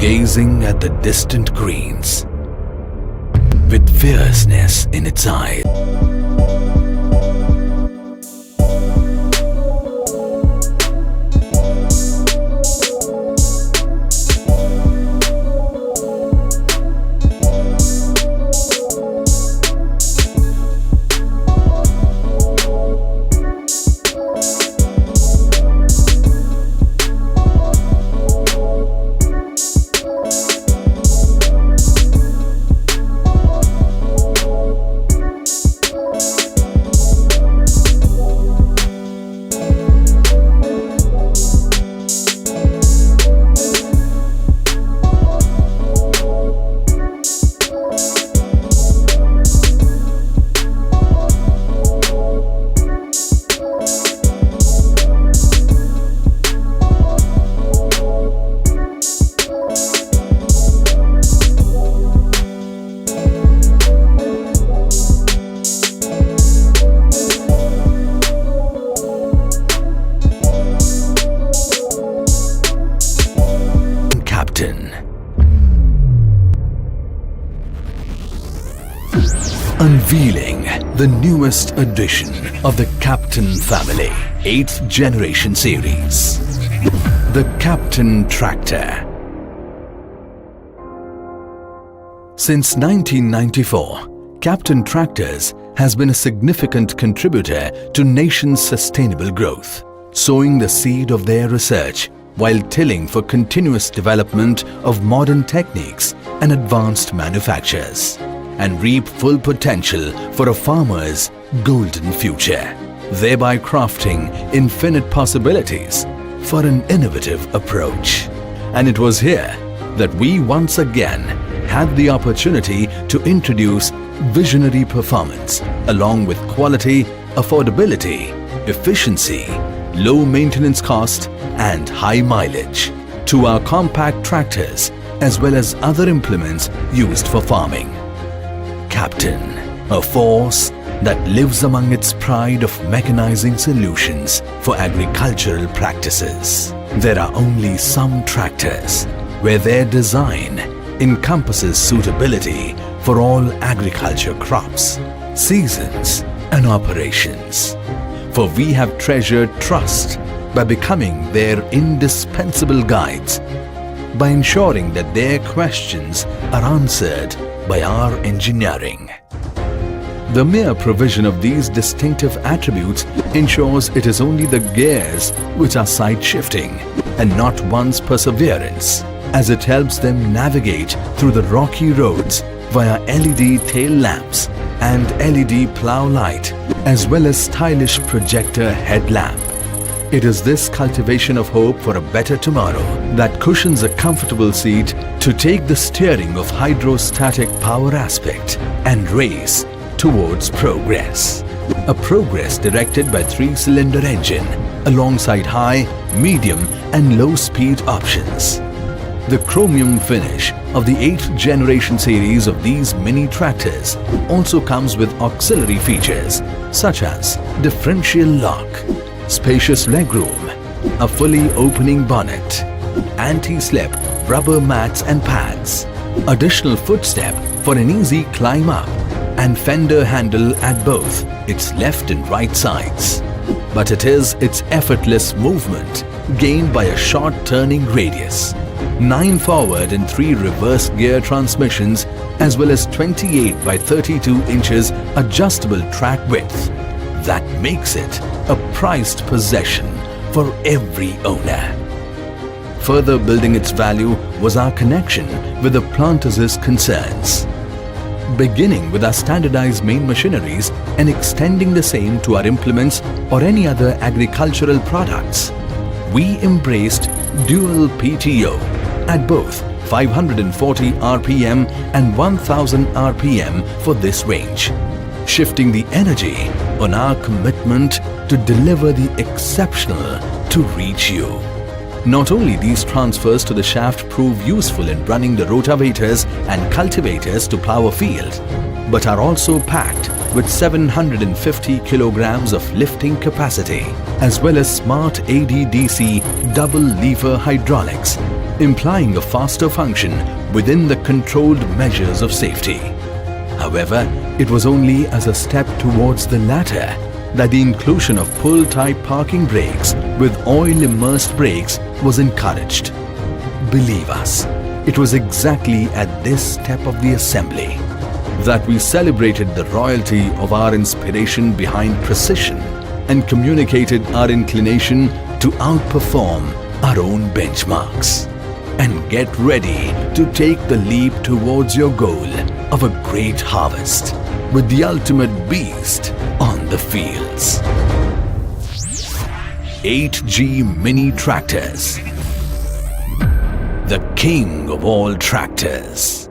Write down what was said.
gazing at the distant greens with fierceness in its eyes. Unveiling the newest edition of the Captain family, 8th generation series, the Captain Tractor. Since 1994, Captain Tractors has been a significant contributor to nation's sustainable growth, sowing the seed of their research while tilling for continuous development of modern techniques and advanced manufactures, and reap full potential for a farmer's golden future, thereby crafting infinite possibilities for an innovative approach. And it was here that we once again had the opportunity to introduce visionary performance along with quality, affordability, efficiency, low maintenance cost and high mileage to our compact tractors as well as other implements used for farming. Captain, a force that lives among its pride of mechanizing solutions for agricultural practices. There are only some tractors where their design encompasses suitability for all agriculture crops, seasons and operations. For we have treasured trust by becoming their indispensable guides, by ensuring that their questions are answered by our engineering. The mere provision of these distinctive attributes ensures it is only the gears which are side-shifting and not one's perseverance, as it helps them navigate through the rocky roads via LED tail lamps and LED plow light as well as stylish projector headlamp. It is this cultivation of hope for a better tomorrow that cushions a comfortable seat to take the steering of hydrostatic power aspect and race towards progress. A progress directed by 3-cylinder engine alongside high, medium and low speed options. The chromium finish of the 8th generation series of these mini tractors also comes with auxiliary features such as differential lock, spacious legroom, a fully opening bonnet, anti-slip rubber mats and pads, additional footstep for an easy climb up, and fender handle at both its left and right sides. But it is its effortless movement gained by a short turning radius, 9 forward and 3 reverse gear transmissions as well as 28 by 32 inches adjustable track width that makes it a prized possession for every owner. Further building its value was our connection with the planters' concerns. Beginning with our standardized main machineries and extending the same to our implements or any other agricultural products, we embraced dual PTO at both 540 RPM and 1000 RPM for this range, shifting the energy on our commitment to deliver the exceptional to reach you. Not only these transfers to the shaft prove useful in running the rotavators and cultivators to plow a field, but are also packed with 750 kilograms of lifting capacity, as well as smart ADDC double lever hydraulics implying a faster function within the controlled measures of safety. However, it was only as a step towards the latter that the inclusion of pull-type parking brakes with oil-immersed brakes was encouraged. Believe us, it was exactly at this step of the assembly that we celebrated the royalty of our inspiration behind precision and communicated our inclination to outperform our own benchmarks. And get ready to take the leap towards your goal of a great harvest with the ultimate beast on the fields. 8G Mini Tractors, the king of all tractors.